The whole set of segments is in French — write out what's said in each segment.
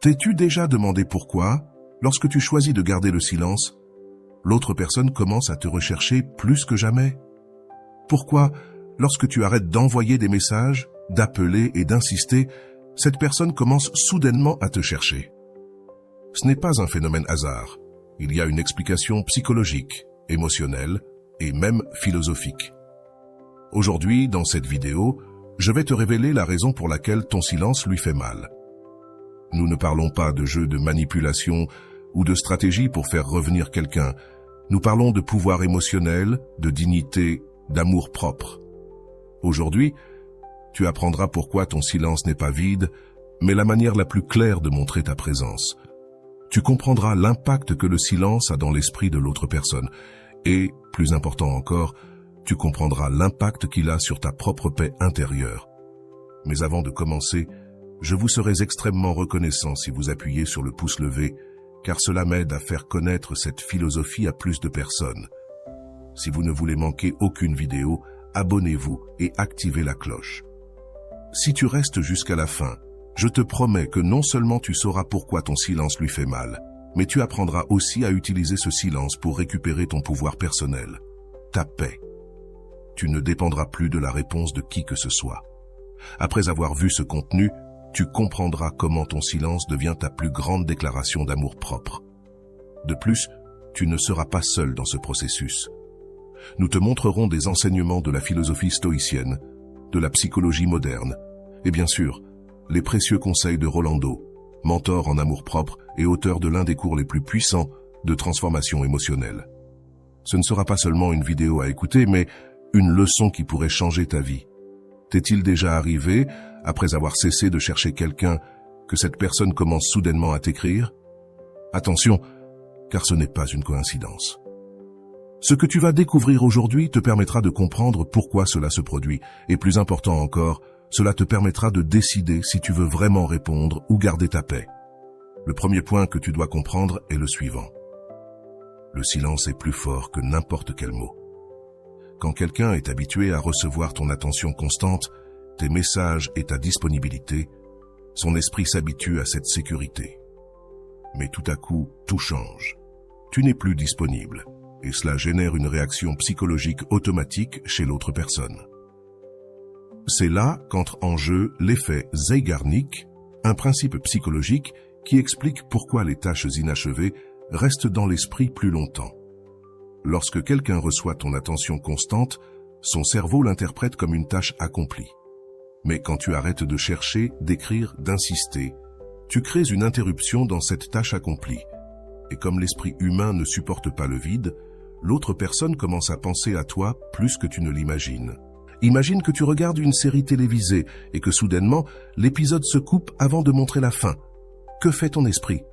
T'es-tu déjà demandé pourquoi, lorsque tu choisis de garder le silence, l'autre personne commence à te rechercher plus que jamais? Pourquoi, lorsque tu arrêtes d'envoyer des messages, d'appeler et d'insister, cette personne commence soudainement à te chercher? Ce n'est pas un phénomène hasard. Il y a une explication psychologique, émotionnelle et même philosophique. Aujourd'hui, dans cette vidéo, je vais te révéler la raison pour laquelle ton silence lui fait mal. Nous ne parlons pas de jeux de manipulation ou de stratégie pour faire revenir quelqu'un. Nous parlons de pouvoir émotionnel, de dignité, d'amour propre. Aujourd'hui, tu apprendras pourquoi ton silence n'est pas vide, mais la manière la plus claire de montrer ta présence. Tu comprendras l'impact que le silence a dans l'esprit de l'autre personne. Et, plus important encore, tu comprendras l'impact qu'il a sur ta propre paix intérieure. Mais avant de commencer, je vous serais extrêmement reconnaissant si vous appuyez sur le pouce levé, car cela m'aide à faire connaître cette philosophie à plus de personnes. Si vous ne voulez manquer aucune vidéo, abonnez-vous et activez la cloche. Si tu restes jusqu'à la fin, je te promets que non seulement tu sauras pourquoi ton silence lui fait mal, mais tu apprendras aussi à utiliser ce silence pour récupérer ton pouvoir personnel, ta paix. Tu ne dépendras plus de la réponse de qui que ce soit. Après avoir vu ce contenu, tu comprendras comment ton silence devient ta plus grande déclaration d'amour-propre. De plus, tu ne seras pas seul dans ce processus. Nous te montrerons des enseignements de la philosophie stoïcienne, de la psychologie moderne, et bien sûr, les précieux conseils de Rolando, mentor en amour-propre et auteur de l'un des cours les plus puissants de transformation émotionnelle. Ce ne sera pas seulement une vidéo à écouter, mais une leçon qui pourrait changer ta vie. T'est-il déjà arrivé, après avoir cessé de chercher quelqu'un, que cette personne commence soudainement à t'écrire? Attention, car ce n'est pas une coïncidence. Ce que tu vas découvrir aujourd'hui te permettra de comprendre pourquoi cela se produit, et plus important encore, cela te permettra de décider si tu veux vraiment répondre ou garder ta paix. Le premier point que tu dois comprendre est le suivant. Le silence est plus fort que n'importe quel mot. Quand quelqu'un est habitué à recevoir ton attention constante, tes messages et ta disponibilité, son esprit s'habitue à cette sécurité. Mais tout à coup, tout change. Tu n'es plus disponible, et cela génère une réaction psychologique automatique chez l'autre personne. C'est là qu'entre en jeu l'effet Zeigarnik, un principe psychologique qui explique pourquoi les tâches inachevées restent dans l'esprit plus longtemps. Lorsque quelqu'un reçoit ton attention constante, son cerveau l'interprète comme une tâche accomplie. Mais quand tu arrêtes de chercher, d'écrire, d'insister, tu crées une interruption dans cette tâche accomplie. Et comme l'esprit humain ne supporte pas le vide, l'autre personne commence à penser à toi plus que tu ne l'imagines. Imagine que tu regardes une série télévisée et que soudainement, l'épisode se coupe avant de montrer la fin. Que fait ton esprit?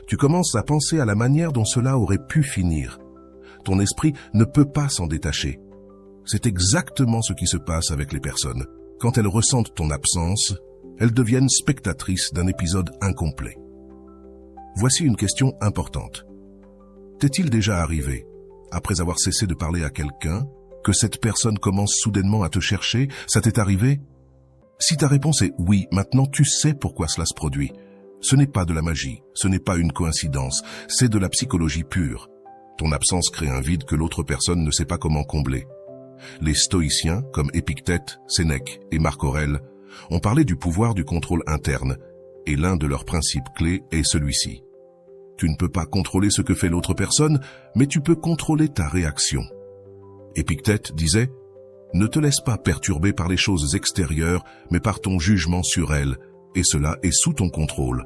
Tu commences à penser à la manière dont cela aurait pu finir. Ton esprit ne peut pas s'en détacher. C'est exactement ce qui se passe avec les personnes. Quand elles ressentent ton absence, elles deviennent spectatrices d'un épisode incomplet. Voici une question importante. T'est-il déjà arrivé, après avoir cessé de parler à quelqu'un, que cette personne commence soudainement à te chercher? Ça t'est arrivé? Si ta réponse est oui, maintenant tu sais pourquoi cela se produit. Ce n'est pas de la magie, ce n'est pas une coïncidence, c'est de la psychologie pure. Ton absence crée un vide que l'autre personne ne sait pas comment combler. Les stoïciens, comme Épictète, Sénèque et Marc Aurèle, ont parlé du pouvoir du contrôle interne, et l'un de leurs principes clés est celui-ci. Tu ne peux pas contrôler ce que fait l'autre personne, mais tu peux contrôler ta réaction. Épictète disait « Ne te laisse pas perturber par les choses extérieures, mais par ton jugement sur elles, et cela est sous ton contrôle. »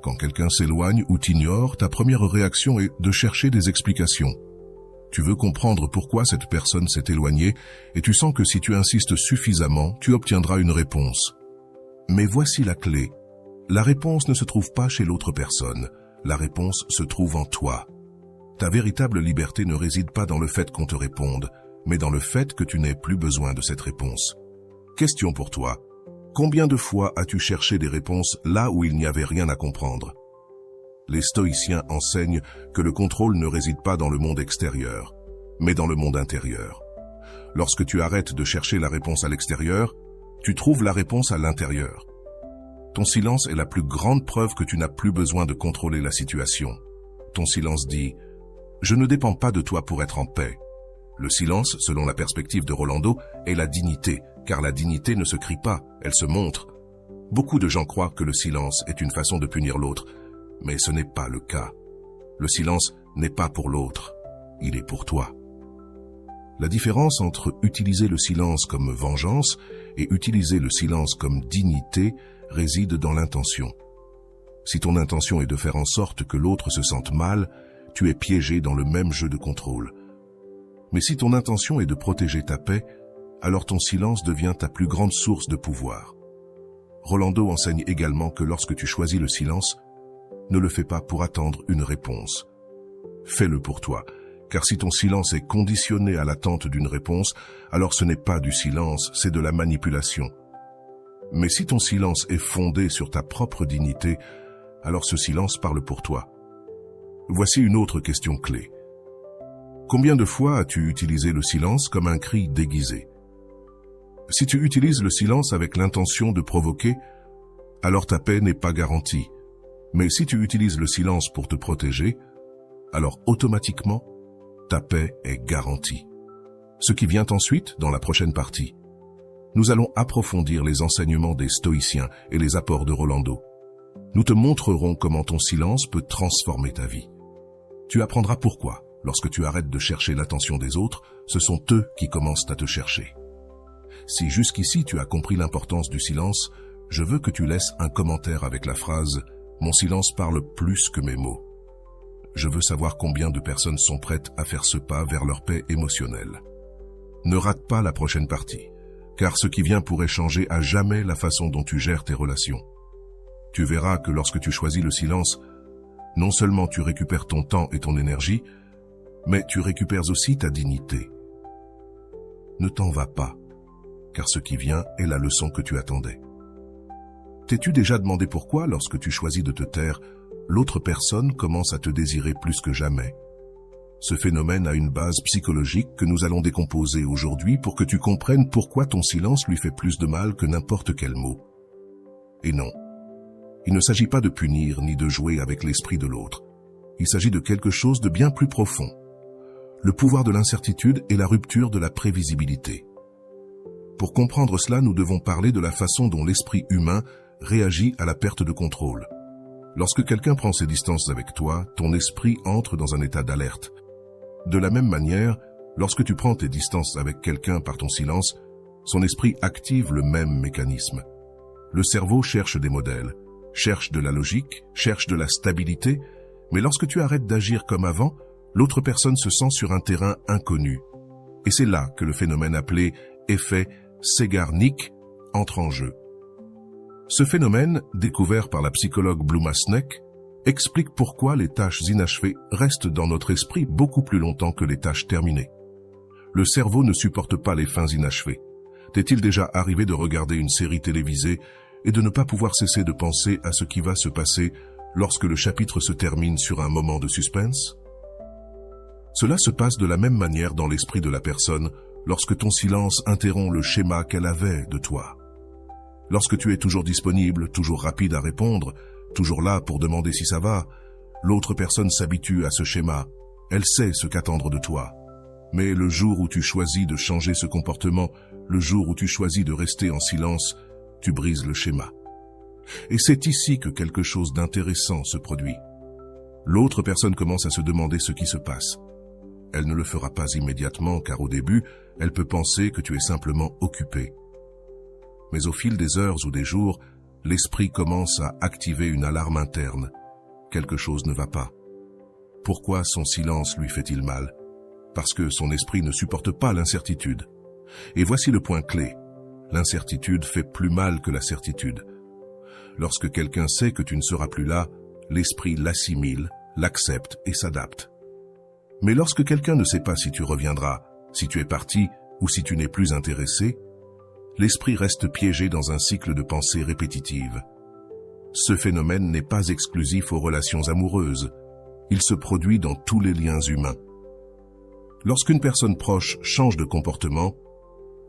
Quand quelqu'un s'éloigne ou t'ignore, ta première réaction est de chercher des explications. Tu veux comprendre pourquoi cette personne s'est éloignée et tu sens que si tu insistes suffisamment, tu obtiendras une réponse. Mais voici la clé. La réponse ne se trouve pas chez l'autre personne. La réponse se trouve en toi. Ta véritable liberté ne réside pas dans le fait qu'on te réponde, mais dans le fait que tu n'aies plus besoin de cette réponse. Question pour toi. Combien de fois as-tu cherché des réponses là où il n'y avait rien à comprendre? Les stoïciens enseignent que le contrôle ne réside pas dans le monde extérieur, mais dans le monde intérieur. Lorsque tu arrêtes de chercher la réponse à l'extérieur, tu trouves la réponse à l'intérieur. Ton silence est la plus grande preuve que tu n'as plus besoin de contrôler la situation. Ton silence dit « Je ne dépends pas de toi pour être en paix ». Le silence, selon la perspective de Rolando, est la dignité, car la dignité ne se crie pas, elle se montre. Beaucoup de gens croient que le silence est une façon de punir l'autre, mais ce n'est pas le cas. Le silence n'est pas pour l'autre, il est pour toi. La différence entre utiliser le silence comme vengeance et utiliser le silence comme dignité réside dans l'intention. Si ton intention est de faire en sorte que l'autre se sente mal, tu es piégé dans le même jeu de contrôle. Mais si ton intention est de protéger ta paix, alors ton silence devient ta plus grande source de pouvoir. Rolando enseigne également que lorsque tu choisis le silence, ne le fais pas pour attendre une réponse. Fais-le pour toi, car si ton silence est conditionné à l'attente d'une réponse, alors ce n'est pas du silence, c'est de la manipulation. Mais si ton silence est fondé sur ta propre dignité, alors ce silence parle pour toi. Voici une autre question clé. Combien de fois as-tu utilisé le silence comme un cri déguisé? Si tu utilises le silence avec l'intention de provoquer, alors ta paix n'est pas garantie. Mais si tu utilises le silence pour te protéger, alors automatiquement, ta paix est garantie. Ce qui vient ensuite, dans la prochaine partie, nous allons approfondir les enseignements des stoïciens et les apports de Rolando. Nous te montrerons comment ton silence peut transformer ta vie. Tu apprendras pourquoi, lorsque tu arrêtes de chercher l'attention des autres, ce sont eux qui commencent à te chercher. Si jusqu'ici tu as compris l'importance du silence, je veux que tu laisses un commentaire avec la phrase « Mon silence parle plus que mes mots ». Je veux savoir combien de personnes sont prêtes à faire ce pas vers leur paix émotionnelle. Ne rate pas la prochaine partie, car ce qui vient pourrait changer à jamais la façon dont tu gères tes relations. Tu verras que lorsque tu choisis le silence, non seulement tu récupères ton temps et ton énergie, mais tu récupères aussi ta dignité. Ne t'en vas pas, car ce qui vient est la leçon que tu attendais. T'es-tu déjà demandé pourquoi, lorsque tu choisis de te taire, l'autre personne commence à te désirer plus que jamais? Ce phénomène a une base psychologique que nous allons décomposer aujourd'hui pour que tu comprennes pourquoi ton silence lui fait plus de mal que n'importe quel mot. Et non, il ne s'agit pas de punir ni de jouer avec l'esprit de l'autre. Il s'agit de quelque chose de bien plus profond. Le pouvoir de l'incertitude et la rupture de la prévisibilité. Pour comprendre cela, nous devons parler de la façon dont l'esprit humain réagit à la perte de contrôle. Lorsque quelqu'un prend ses distances avec toi, ton esprit entre dans un état d'alerte. De la même manière, lorsque tu prends tes distances avec quelqu'un par ton silence, son esprit active le même mécanisme. Le cerveau cherche des modèles, cherche de la logique, cherche de la stabilité, mais lorsque tu arrêtes d'agir comme avant, l'autre personne se sent sur un terrain inconnu. Et c'est là que le phénomène appelé effet Zeigarnik entre en jeu. Ce phénomène, découvert par la psychologue Bluma Sneck, explique pourquoi les tâches inachevées restent dans notre esprit beaucoup plus longtemps que les tâches terminées. Le cerveau ne supporte pas les fins inachevées. T'est-il déjà arrivé de regarder une série télévisée et de ne pas pouvoir cesser de penser à ce qui va se passer lorsque le chapitre se termine sur un moment de suspense? Cela se passe de la même manière dans l'esprit de la personne lorsque ton silence interrompt le schéma qu'elle avait de toi. Lorsque tu es toujours disponible, toujours rapide à répondre, toujours là pour demander si ça va, l'autre personne s'habitue à ce schéma. Elle sait ce qu'attendre de toi. Mais le jour où tu choisis de changer ce comportement, le jour où tu choisis de rester en silence, tu brises le schéma. Et c'est ici que quelque chose d'intéressant se produit. L'autre personne commence à se demander ce qui se passe. Elle ne le fera pas immédiatement car au début, elle peut penser que tu es simplement occupé. Mais au fil des heures ou des jours, l'esprit commence à activer une alarme interne. Quelque chose ne va pas. Pourquoi son silence lui fait-il mal? Parce que son esprit ne supporte pas l'incertitude. Et voici le point clé. L'incertitude fait plus mal que la certitude. Lorsque quelqu'un sait que tu ne seras plus là, l'esprit l'assimile, l'accepte et s'adapte. Mais lorsque quelqu'un ne sait pas si tu reviendras, si tu es parti ou si tu n'es plus intéressé, l'esprit reste piégé dans un cycle de pensée répétitive. Ce phénomène n'est pas exclusif aux relations amoureuses. Il se produit dans tous les liens humains. Lorsqu'une personne proche change de comportement,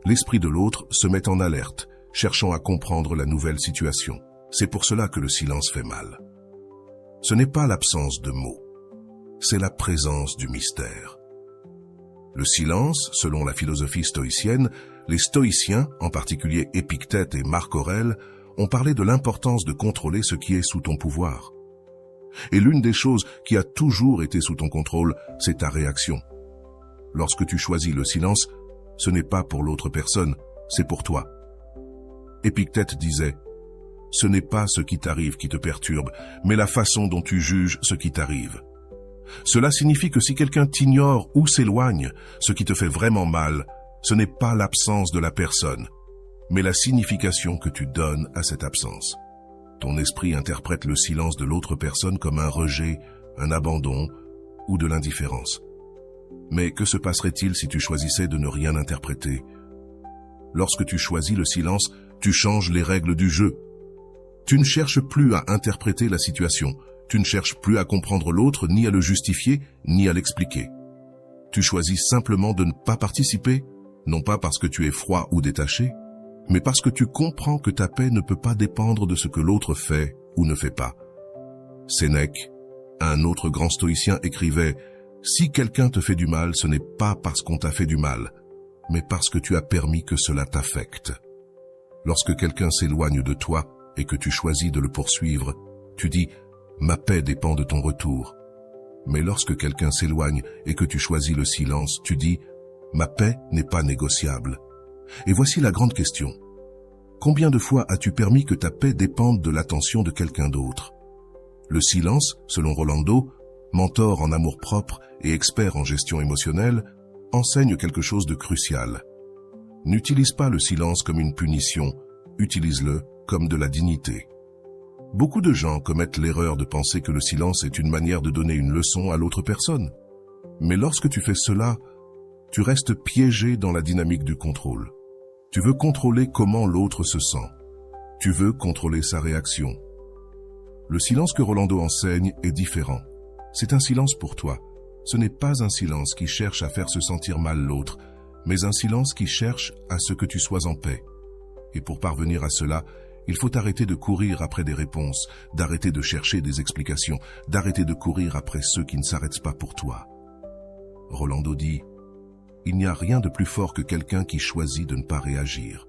l'esprit de l'autre se met en alerte, cherchant à comprendre la nouvelle situation. C'est pour cela que le silence fait mal. Ce n'est pas l'absence de mots, c'est la présence du mystère. Le silence, selon la philosophie stoïcienne, les stoïciens, en particulier Épictète et Marc Aurèle, ont parlé de l'importance de contrôler ce qui est sous ton pouvoir. Et l'une des choses qui a toujours été sous ton contrôle, c'est ta réaction. Lorsque tu choisis le silence, ce n'est pas pour l'autre personne, c'est pour toi. Épictète disait « Ce n'est pas ce qui t'arrive qui te perturbe, mais la façon dont tu juges ce qui t'arrive. » Cela signifie que si quelqu'un t'ignore ou s'éloigne, ce qui te fait vraiment mal, ce n'est pas l'absence de la personne, mais la signification que tu donnes à cette absence. Ton esprit interprète le silence de l'autre personne comme un rejet, un abandon ou de l'indifférence. Mais que se passerait-il si tu choisissais de ne rien interpréter? Lorsque tu choisis le silence, tu changes les règles du jeu. Tu ne cherches plus à interpréter la situation. Tu ne cherches plus à comprendre l'autre, ni à le justifier, ni à l'expliquer. Tu choisis simplement de ne pas participer, non pas parce que tu es froid ou détaché, mais parce que tu comprends que ta paix ne peut pas dépendre de ce que l'autre fait ou ne fait pas. Sénèque, un autre grand stoïcien, écrivait « Si quelqu'un te fait du mal, ce n'est pas parce qu'on t'a fait du mal, mais parce que tu as permis que cela t'affecte. » Lorsque quelqu'un s'éloigne de toi et que tu choisis de le poursuivre, tu dis « Ma paix dépend de ton retour. » Mais lorsque quelqu'un s'éloigne et que tu choisis le silence, tu dis « Ma paix n'est pas négociable. » Et voici la grande question. Combien de fois as-tu permis que ta paix dépende de l'attention de quelqu'un d'autre? Le silence, selon Rolando, mentor en amour-propre et expert en gestion émotionnelle, enseigne quelque chose de crucial. N'utilise pas le silence comme une punition, utilise-le comme de la dignité. Beaucoup de gens commettent l'erreur de penser que le silence est une manière de donner une leçon à l'autre personne. Mais lorsque tu fais cela, tu restes piégé dans la dynamique du contrôle. Tu veux contrôler comment l'autre se sent. Tu veux contrôler sa réaction. Le silence que Rolando enseigne est différent. C'est un silence pour toi. Ce n'est pas un silence qui cherche à faire se sentir mal l'autre, mais un silence qui cherche à ce que tu sois en paix. Et pour parvenir à cela, il faut arrêter de courir après des réponses, d'arrêter de chercher des explications, d'arrêter de courir après ceux qui ne s'arrêtent pas pour toi. Rolando dit « Il n'y a rien de plus fort que quelqu'un qui choisit de ne pas réagir.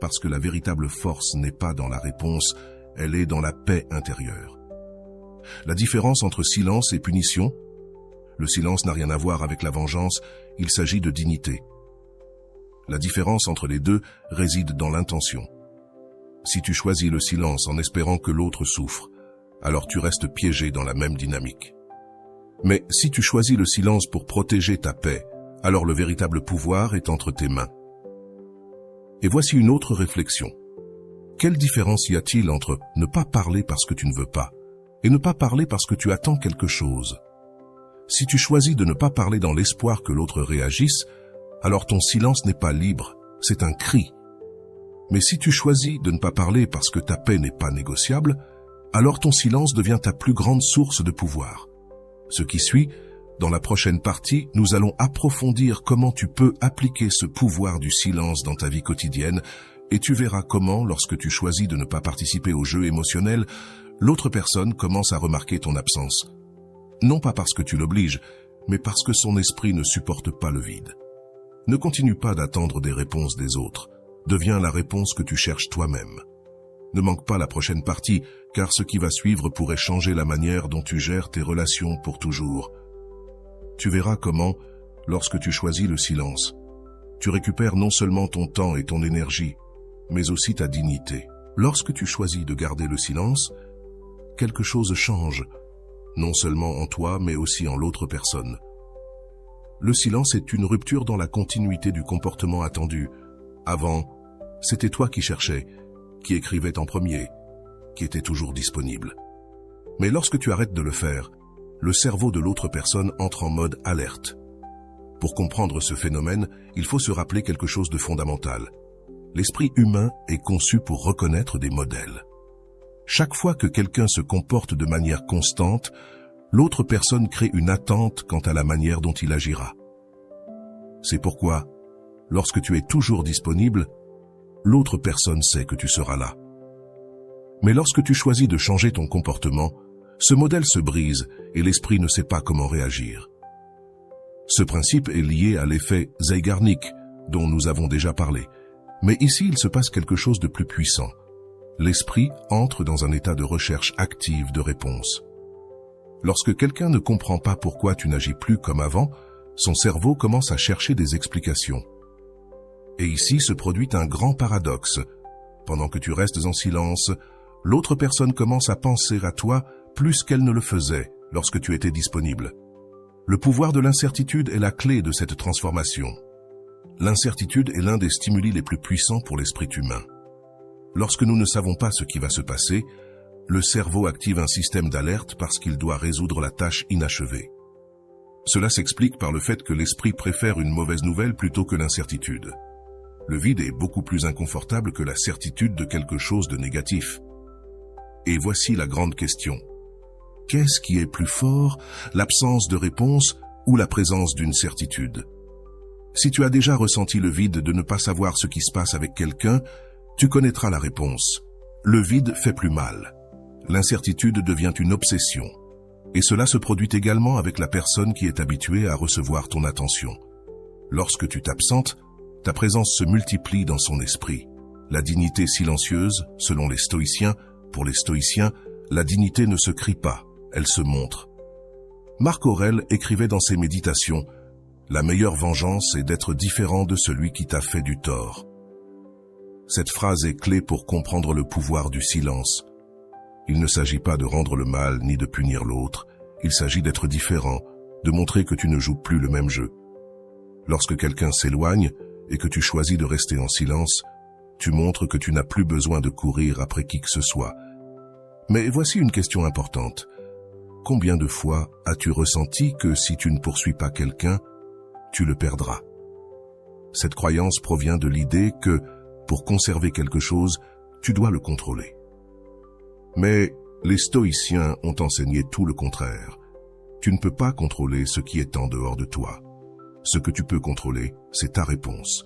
Parce que la véritable force n'est pas dans la réponse, elle est dans la paix intérieure. » La différence entre silence et punition, le silence n'a rien à voir avec la vengeance, il s'agit de dignité. La différence entre les deux réside dans l'intention. Si tu choisis le silence en espérant que l'autre souffre, alors tu restes piégé dans la même dynamique. Mais si tu choisis le silence pour protéger ta paix, alors le véritable pouvoir est entre tes mains. Et voici une autre réflexion. Quelle différence y a-t-il entre ne pas parler parce que tu ne veux pas et ne pas parler parce que tu attends quelque chose? Si tu choisis de ne pas parler dans l'espoir que l'autre réagisse, alors ton silence n'est pas libre, c'est un cri. Mais si tu choisis de ne pas parler parce que ta paix n'est pas négociable, alors ton silence devient ta plus grande source de pouvoir. Ce qui suit, dans la prochaine partie, nous allons approfondir comment tu peux appliquer ce pouvoir du silence dans ta vie quotidienne et tu verras comment, lorsque tu choisis de ne pas participer au jeu émotionnel, l'autre personne commence à remarquer ton absence. Non pas parce que tu l'obliges, mais parce que son esprit ne supporte pas le vide. Ne continue pas d'attendre des réponses des autres. Deviens la réponse que tu cherches toi-même. Ne manque pas la prochaine partie, car ce qui va suivre pourrait changer la manière dont tu gères tes relations pour toujours. Tu verras comment, lorsque tu choisis le silence, tu récupères non seulement ton temps et ton énergie, mais aussi ta dignité. Lorsque tu choisis de garder le silence, quelque chose change, non seulement en toi, mais aussi en l'autre personne. Le silence est une rupture dans la continuité du comportement attendu. Avant, c'était toi qui cherchais, qui écrivais en premier, qui était toujours disponible. Mais lorsque tu arrêtes de le faire, le cerveau de l'autre personne entre en mode alerte. Pour comprendre ce phénomène, il faut se rappeler quelque chose de fondamental. L'esprit humain est conçu pour reconnaître des modèles. Chaque fois que quelqu'un se comporte de manière constante, l'autre personne crée une attente quant à la manière dont il agira. C'est pourquoi, lorsque tu es toujours disponible, l'autre personne sait que tu seras là. Mais lorsque tu choisis de changer ton comportement, ce modèle se brise et l'esprit ne sait pas comment réagir. Ce principe est lié à l'effet Zeigarnik, dont nous avons déjà parlé. Mais ici, il se passe quelque chose de plus puissant. L'esprit entre dans un état de recherche active de réponse. Lorsque quelqu'un ne comprend pas pourquoi tu n'agis plus comme avant, son cerveau commence à chercher des explications. Et ici se produit un grand paradoxe. Pendant que tu restes en silence, l'autre personne commence à penser à toi plus qu'elle ne le faisait lorsque tu étais disponible. Le pouvoir de l'incertitude est la clé de cette transformation. L'incertitude est l'un des stimuli les plus puissants pour l'esprit humain. Lorsque nous ne savons pas ce qui va se passer, le cerveau active un système d'alerte parce qu'il doit résoudre la tâche inachevée. Cela s'explique par le fait que l'esprit préfère une mauvaise nouvelle plutôt que l'incertitude. Le vide est beaucoup plus inconfortable que la certitude de quelque chose de négatif. Et voici la grande question. Qu'est-ce qui est plus fort, l'absence de réponse ou la présence d'une certitude? Si tu as déjà ressenti le vide de ne pas savoir ce qui se passe avec quelqu'un, tu connaîtras la réponse. Le vide fait plus mal. L'incertitude devient une obsession. Et cela se produit également avec la personne qui est habituée à recevoir ton attention. Lorsque tu t'absentes, ta présence se multiplie dans son esprit. La dignité silencieuse, selon les stoïciens, pour les stoïciens, la dignité ne se crie pas, elle se montre. Marc Aurèle écrivait dans ses méditations « La meilleure vengeance est d'être différent de celui qui t'a fait du tort ». Cette phrase est clé pour comprendre le pouvoir du silence. Il ne s'agit pas de rendre le mal ni de punir l'autre, il s'agit d'être différent, de montrer que tu ne joues plus le même jeu. Lorsque quelqu'un s'éloigne et que tu choisis de rester en silence, tu montres que tu n'as plus besoin de courir après qui que ce soit. Mais voici une question importante. Combien de fois as-tu ressenti que si tu ne poursuis pas quelqu'un, tu le perdras? Cette croyance provient de l'idée que, pour conserver quelque chose, tu dois le contrôler. Mais les stoïciens ont enseigné tout le contraire. Tu ne peux pas contrôler ce qui est en dehors de toi. Ce que tu peux contrôler, c'est ta réponse.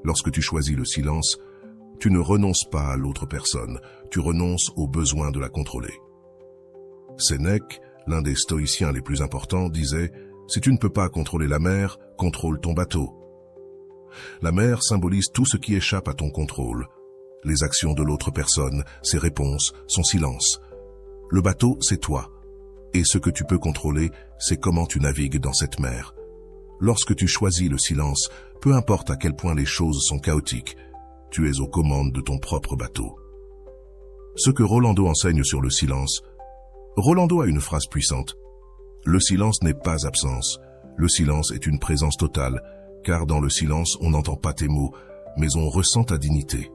Lorsque tu choisis le silence, tu ne renonces pas à l'autre personne, tu renonces au besoin de la contrôler. Sénèque, l'un des stoïciens les plus importants, disait « Si tu ne peux pas contrôler la mer, contrôle ton bateau ». La mer symbolise tout ce qui échappe à ton contrôle. Les actions de l'autre personne, ses réponses, son silence. Le bateau, c'est toi. Et ce que tu peux contrôler, c'est comment tu navigues dans cette mer. Lorsque tu choisis le silence, peu importe à quel point les choses sont chaotiques, tu es aux commandes de ton propre bateau. Ce que Rolando enseigne sur le silence, Rolando a une phrase puissante. Le silence n'est pas absence. Le silence est une présence totale, car dans le silence, on n'entend pas tes mots, mais on ressent ta dignité.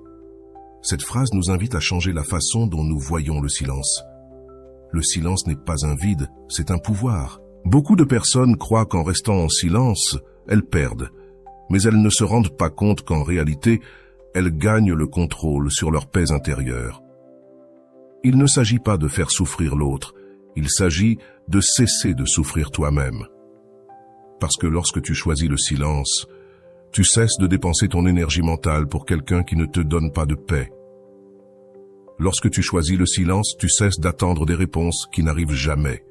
Cette phrase nous invite à changer la façon dont nous voyons le silence. Le silence n'est pas un vide, c'est un pouvoir. Beaucoup de personnes croient qu'en restant en silence, elles perdent, mais elles ne se rendent pas compte qu'en réalité, elles gagnent le contrôle sur leur paix intérieure. Il ne s'agit pas de faire souffrir l'autre, il s'agit de cesser de souffrir toi-même. Parce que lorsque tu choisis le silence, tu cesses de dépenser ton énergie mentale pour quelqu'un qui ne te donne pas de paix. Lorsque tu choisis le silence, tu cesses d'attendre des réponses qui n'arrivent jamais.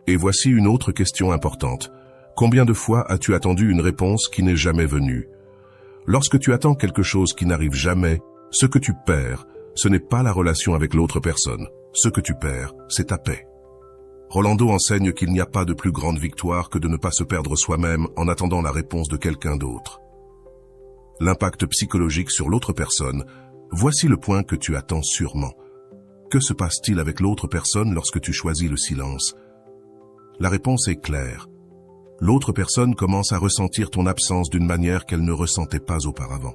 Et voici une autre question importante. Combien de fois as-tu attendu une réponse qui n'est jamais venue? Lorsque tu attends quelque chose qui n'arrive jamais, ce que tu perds, ce n'est pas la relation avec l'autre personne. Ce que tu perds, c'est ta paix. Rolando enseigne qu'il n'y a pas de plus grande victoire que de ne pas se perdre soi-même en attendant la réponse de quelqu'un d'autre. L'impact psychologique sur l'autre personne, voici le point que tu attends sûrement. Que se passe-t-il avec l'autre personne lorsque tu choisis le silence? La réponse est claire. L'autre personne commence à ressentir ton absence d'une manière qu'elle ne ressentait pas auparavant.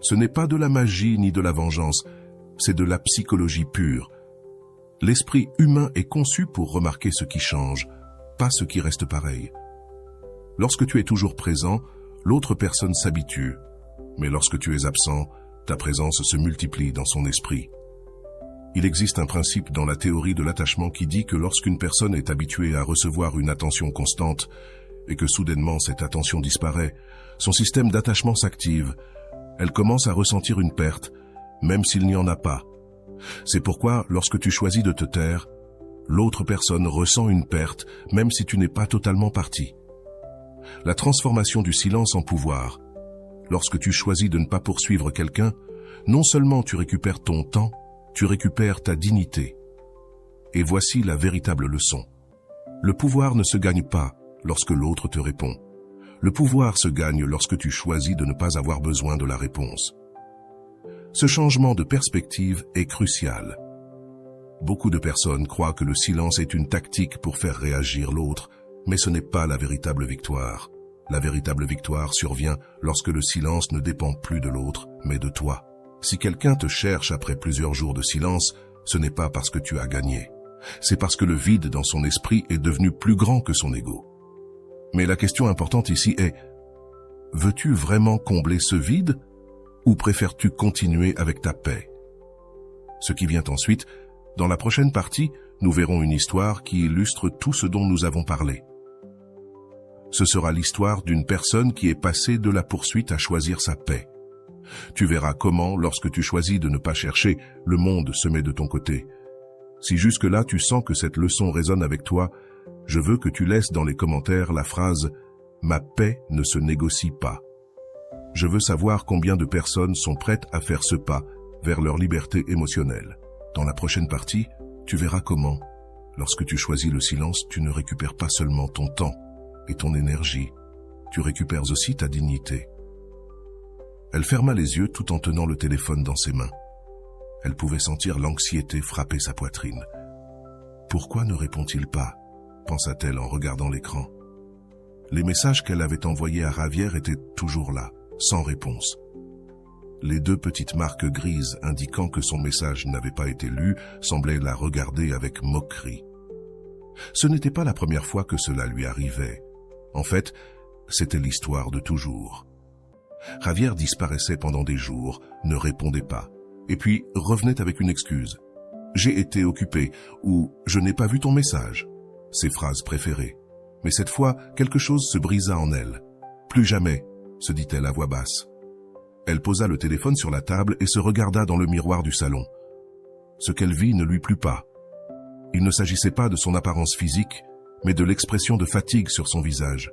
Ce n'est pas de la magie ni de la vengeance, c'est de la psychologie pure. L'esprit humain est conçu pour remarquer ce qui change, pas ce qui reste pareil. Lorsque tu es toujours présent, l'autre personne s'habitue. Mais lorsque tu es absent, ta présence se multiplie dans son esprit. Il existe un principe dans la théorie de l'attachement qui dit que lorsqu'une personne est habituée à recevoir une attention constante et que soudainement cette attention disparaît, son système d'attachement s'active. Elle commence à ressentir une perte, même s'il n'y en a pas. C'est pourquoi, lorsque tu choisis de te taire, l'autre personne ressent une perte, même si tu n'es pas totalement parti. La transformation du silence en pouvoir. Lorsque tu choisis de ne pas poursuivre quelqu'un, non seulement tu récupères ton temps, tu récupères ta dignité. Et voici la véritable leçon. Le pouvoir ne se gagne pas lorsque l'autre te répond. Le pouvoir se gagne lorsque tu choisis de ne pas avoir besoin de la réponse. Ce changement de perspective est crucial. Beaucoup de personnes croient que le silence est une tactique pour faire réagir l'autre, mais ce n'est pas la véritable victoire. La véritable victoire survient lorsque le silence ne dépend plus de l'autre, mais de toi. Si quelqu'un te cherche après plusieurs jours de silence, ce n'est pas parce que tu as gagné. C'est parce que le vide dans son esprit est devenu plus grand que son ego. Mais la question importante ici est, veux-tu vraiment combler ce vide ou préfères-tu continuer avec ta paix? Ce qui vient ensuite, dans la prochaine partie, nous verrons une histoire qui illustre tout ce dont nous avons parlé. Ce sera l'histoire d'une personne qui est passée de la poursuite à choisir sa paix. Tu verras comment, lorsque tu choisis de ne pas chercher, le monde se met de ton côté. Si jusque-là tu sens que cette leçon résonne avec toi, je veux que tu laisses dans les commentaires la phrase « Ma paix ne se négocie pas ». Je veux savoir combien de personnes sont prêtes à faire ce pas vers leur liberté émotionnelle. Dans la prochaine partie, tu verras comment, lorsque tu choisis le silence, tu ne récupères pas seulement ton temps et ton énergie, tu récupères aussi ta dignité. Elle ferma les yeux tout en tenant le téléphone dans ses mains. Elle pouvait sentir l'anxiété frapper sa poitrine. Pourquoi ne répond-il pas? Pensa-t-elle en regardant l'écran. Les messages qu'elle avait envoyés à Javier étaient toujours là, sans réponse. Les 2 petites marques grises indiquant que son message n'avait pas été lu semblaient la regarder avec moquerie. Ce n'était pas la première fois que cela lui arrivait. En fait, c'était l'histoire de toujours. Javier disparaissait pendant des jours, ne répondait pas, et puis revenait avec une excuse. « J'ai été occupé » ou « Je n'ai pas vu ton message », ses phrases préférées. Mais cette fois, quelque chose se brisa en elle. « Plus jamais », se dit-elle à voix basse. Elle posa le téléphone sur la table et se regarda dans le miroir du salon. Ce qu'elle vit ne lui plut pas. Il ne s'agissait pas de son apparence physique, mais de l'expression de fatigue sur son visage.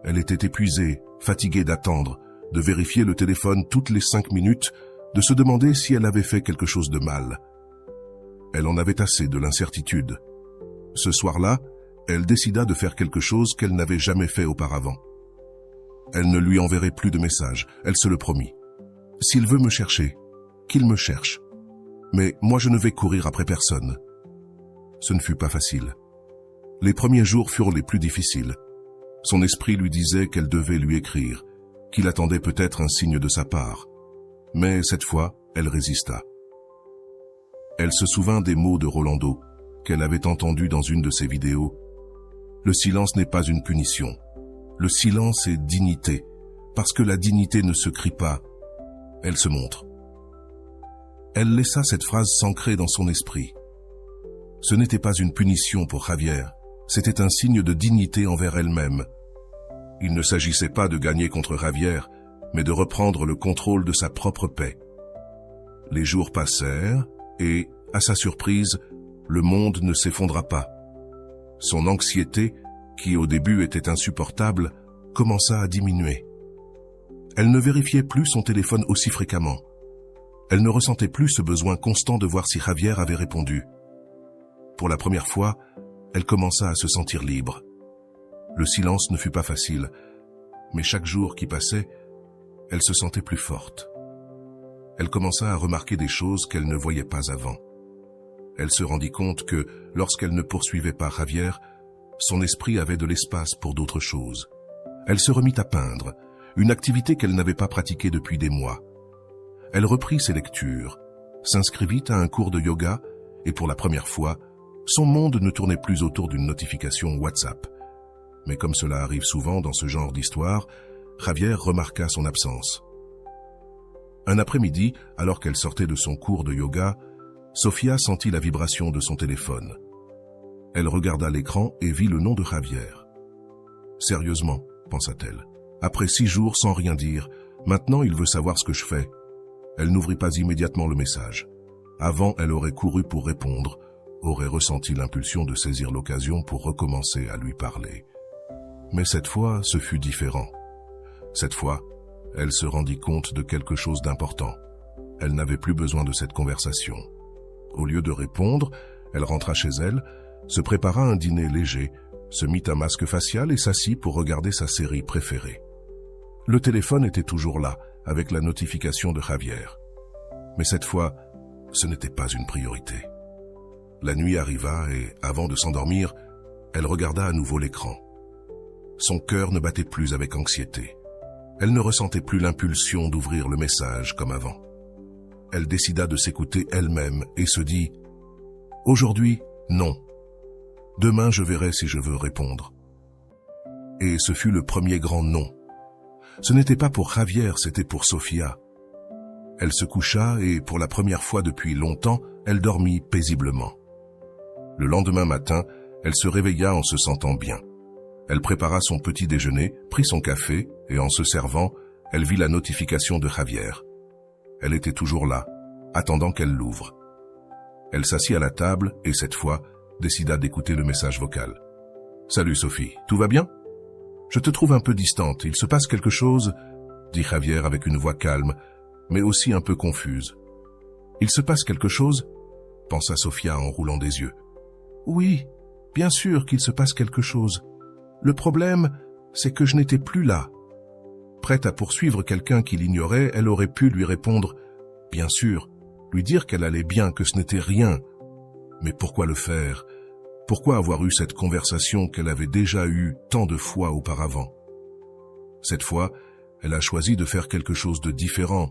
Elle était épuisée, fatiguée d'attendre, de vérifier le téléphone toutes les 5 minutes, de se demander si elle avait fait quelque chose de mal. Elle en avait assez de l'incertitude. Ce soir-là, elle décida de faire quelque chose qu'elle n'avait jamais fait auparavant. Elle ne lui enverrait plus de messages, elle se le promit. S'il veut me chercher, qu'il me cherche. Mais moi je ne vais courir après personne. Ce ne fut pas facile. Les premiers jours furent les plus difficiles. Son esprit lui disait qu'elle devait lui écrire, qu'il attendait peut-être un signe de sa part. Mais cette fois, elle résista. Elle se souvint des mots de Rolando, qu'elle avait entendus dans une de ses vidéos. Le silence n'est pas une punition. Le silence est dignité, parce que la dignité ne se crie pas, elle se montre. Elle laissa cette phrase s'ancrer dans son esprit. Ce n'était pas une punition pour Javier, c'était un signe de dignité envers elle-même. Il ne s'agissait pas de gagner contre Javier, mais de reprendre le contrôle de sa propre paix. Les jours passèrent et, à sa surprise, le monde ne s'effondra pas. Son anxiété, qui au début était insupportable, commença à diminuer. Elle ne vérifiait plus son téléphone aussi fréquemment. Elle ne ressentait plus ce besoin constant de voir si Javier avait répondu. Pour la première fois, elle commença à se sentir libre. Le silence ne fut pas facile, mais chaque jour qui passait, elle se sentait plus forte. Elle commença à remarquer des choses qu'elle ne voyait pas avant. Elle se rendit compte que, lorsqu'elle ne poursuivait pas Javier, son esprit avait de l'espace pour d'autres choses. Elle se remit à peindre, une activité qu'elle n'avait pas pratiquée depuis des mois. Elle reprit ses lectures, s'inscrivit à un cours de yoga et pour la première fois, son monde ne tournait plus autour d'une notification WhatsApp. Mais comme cela arrive souvent dans ce genre d'histoire, Javier remarqua son absence. Un après-midi, alors qu'elle sortait de son cours de yoga, Sofia sentit la vibration de son téléphone. Elle regarda l'écran et vit le nom de Javier. « Sérieusement, pensa-t-elle, après 6 jours sans rien dire, maintenant il veut savoir ce que je fais. » Elle n'ouvrit pas immédiatement le message. Avant, elle aurait couru pour répondre, aurait ressenti l'impulsion de saisir l'occasion pour recommencer à lui parler. Mais cette fois, ce fut différent. Cette fois, elle se rendit compte de quelque chose d'important. Elle n'avait plus besoin de cette conversation. Au lieu de répondre, elle rentra chez elle, se prépara un dîner léger, se mit un masque facial et s'assit pour regarder sa série préférée. Le téléphone était toujours là, avec la notification de Javier. Mais cette fois, ce n'était pas une priorité. La nuit arriva et, avant de s'endormir, elle regarda à nouveau l'écran. Son cœur ne battait plus avec anxiété. Elle ne ressentait plus l'impulsion d'ouvrir le message comme avant. Elle décida de s'écouter elle-même et se dit « Aujourd'hui, non. Demain, je verrai si je veux répondre. » Et ce fut le premier grand non. Ce n'était pas pour Javier, c'était pour Sofia. Elle se coucha et, pour la première fois depuis longtemps, elle dormit paisiblement. Le lendemain matin, elle se réveilla en se sentant bien. Elle prépara son petit déjeuner, prit son café et, en se servant, elle vit la notification de Javier. Elle était toujours là, attendant qu'elle l'ouvre. Elle s'assit à la table et, cette fois, décida d'écouter le message vocal. « Salut Sophie, tout va bien ? Je te trouve un peu distante, il se passe quelque chose ?» dit Javier avec une voix calme, mais aussi un peu confuse. « Il se passe quelque chose ?» pensa Sofia en roulant des yeux. « Oui, bien sûr qu'il se passe quelque chose. Le problème, c'est que je n'étais plus là. » Prête à poursuivre quelqu'un qui l'ignorait, elle aurait pu lui répondre « Bien sûr », lui dire qu'elle allait bien, que ce n'était rien. Mais pourquoi le faire ? Pourquoi avoir eu cette conversation qu'elle avait déjà eue tant de fois auparavant ? Cette fois, elle a choisi de faire quelque chose de différent.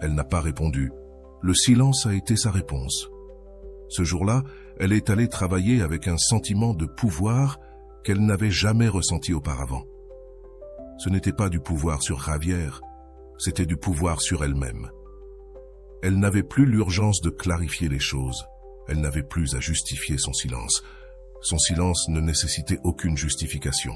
Elle n'a pas répondu. Le silence a été sa réponse. Ce jour-là, elle est allée travailler avec un sentiment de pouvoir qu'elle n'avait jamais ressenti auparavant. Ce n'était pas du pouvoir sur Javier, c'était du pouvoir sur elle-même. Elle n'avait plus l'urgence de clarifier les choses. Elle n'avait plus à justifier son silence. Son silence ne nécessitait aucune justification.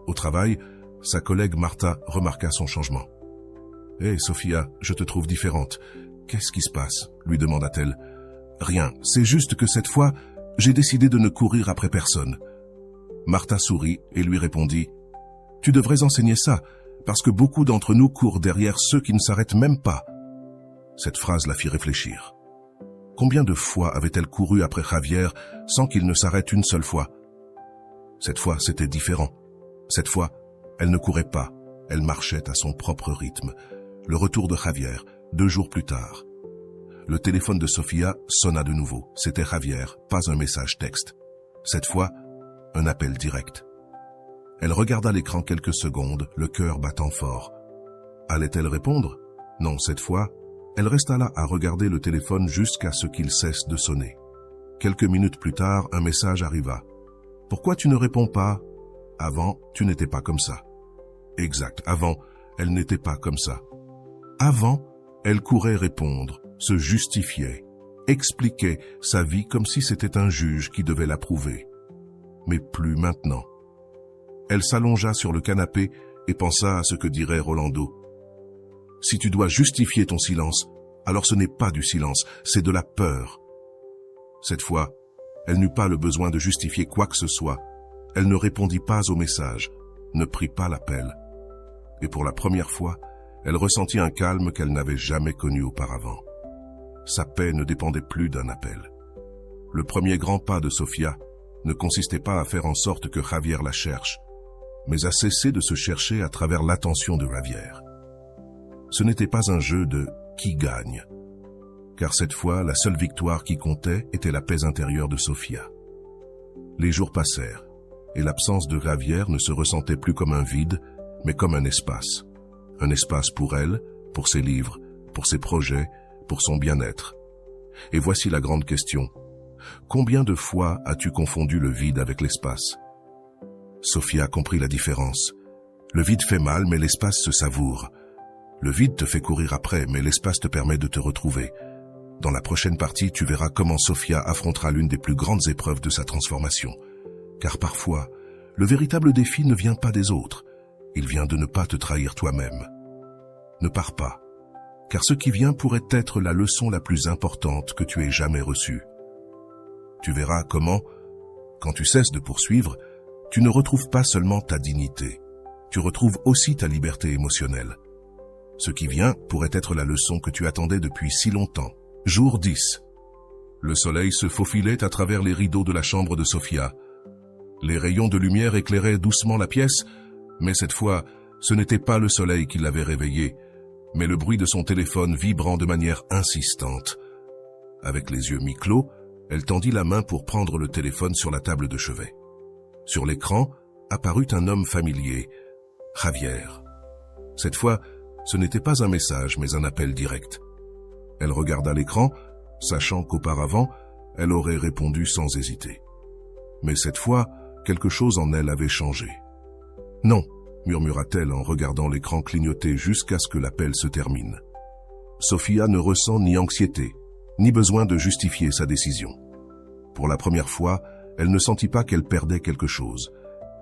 Au travail, sa collègue Martha remarqua son changement. « Hé, Sofia, je te trouve différente. Qu'est-ce qui se passe ?» lui demanda-t-elle. « Rien, c'est juste que cette fois, j'ai décidé de ne courir après personne. » Martha sourit et lui répondit « Tu devrais enseigner ça, parce que beaucoup d'entre nous courent derrière ceux qui ne s'arrêtent même pas. » Cette phrase la fit réfléchir. Combien de fois avait-elle couru après Javier sans qu'il ne s'arrête une seule fois? Cette fois, c'était différent. Cette fois, elle ne courait pas, elle marchait à son propre rythme. Le retour de Javier, 2 jours plus tard. Le téléphone de Sofia sonna de nouveau. C'était Javier, pas un message texte. Cette fois, un appel direct. Elle regarda l'écran quelques secondes, le cœur battant fort. Allait-elle répondre? Non, cette fois, elle resta là à regarder le téléphone jusqu'à ce qu'il cesse de sonner. Quelques minutes plus tard, un message arriva. « Pourquoi tu ne réponds pas? Avant, tu n'étais pas comme ça. » Exact, avant, elle n'était pas comme ça. Avant, elle courait répondre, se justifiait, expliquait sa vie comme si c'était un juge qui devait l'approuver. Mais plus maintenant. Elle s'allongea sur le canapé et pensa à ce que dirait Rolando. « Si tu dois justifier ton silence, alors ce n'est pas du silence, c'est de la peur. » Cette fois, elle n'eut pas le besoin de justifier quoi que ce soit. Elle ne répondit pas au message, ne prit pas l'appel. Et pour la première fois, elle ressentit un calme qu'elle n'avait jamais connu auparavant. Sa paix ne dépendait plus d'un appel. Le premier grand pas de Sofia ne consistait pas à faire en sorte que Javier la cherche, mais à cesser de se chercher à travers l'attention de Javier. Ce n'était pas un jeu de « qui gagne », car cette fois, la seule victoire qui comptait était la paix intérieure de Sofia. Les jours passèrent, et l'absence de Javier ne se ressentait plus comme un vide, mais comme un espace. Un espace pour elle, pour ses livres, pour ses projets, pour son bien-être. Et voici la grande question. Combien de fois as-tu confondu le vide avec l'espace? Sofia comprit la différence. Le vide fait mal, mais l'espace se savoure. Le vide te fait courir après, mais l'espace te permet de te retrouver. Dans la prochaine partie, tu verras comment Sofia affrontera l'une des plus grandes épreuves de sa transformation. Car parfois, le véritable défi ne vient pas des autres. Il vient de ne pas te trahir toi-même. Ne pars pas. car ce qui vient pourrait être la leçon la plus importante que tu aies jamais reçue. Tu verras comment, quand tu cesses de poursuivre, tu ne retrouves pas seulement ta dignité, tu retrouves aussi ta liberté émotionnelle. Ce qui vient pourrait être la leçon que tu attendais depuis si longtemps. Jour 10. Le soleil se faufilait à travers les rideaux de la chambre de Sofia. Les rayons de lumière éclairaient doucement la pièce, mais cette fois, ce n'était pas le soleil qui l'avait réveillée, mais le bruit de son téléphone vibrant de manière insistante. Avec les yeux mi-clos, elle tendit la main pour prendre le téléphone sur la table de chevet. Sur l'écran apparut un homme familier, Javier. Cette fois, ce n'était pas un message, mais un appel direct. Elle regarda l'écran, sachant qu'auparavant, elle aurait répondu sans hésiter. Mais cette fois, quelque chose en elle avait changé. « Non », murmura-t-elle en regardant l'écran clignoter jusqu'à ce que l'appel se termine. Sofia ne ressent ni anxiété, ni besoin de justifier sa décision. Pour la première fois, elle ne sentit pas qu'elle perdait quelque chose.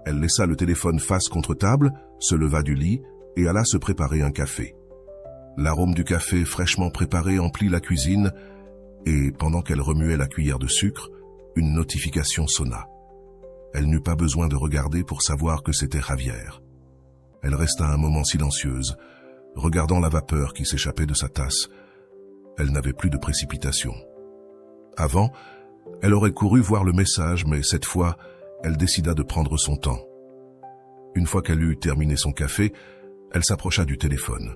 Elle laissa le téléphone face contre table, se leva du lit et alla se préparer un café. L'arôme du café fraîchement préparé emplit la cuisine et, pendant qu'elle remuait la cuillère de sucre, une notification sonna. Elle n'eut pas besoin de regarder pour savoir que c'était Javier. Elle resta un moment silencieuse, regardant la vapeur qui s'échappait de sa tasse. Elle n'avait plus de précipitation. Avant, elle aurait couru voir le message, mais cette fois, elle décida de prendre son temps. Une fois qu'elle eut terminé son café, elle s'approcha du téléphone.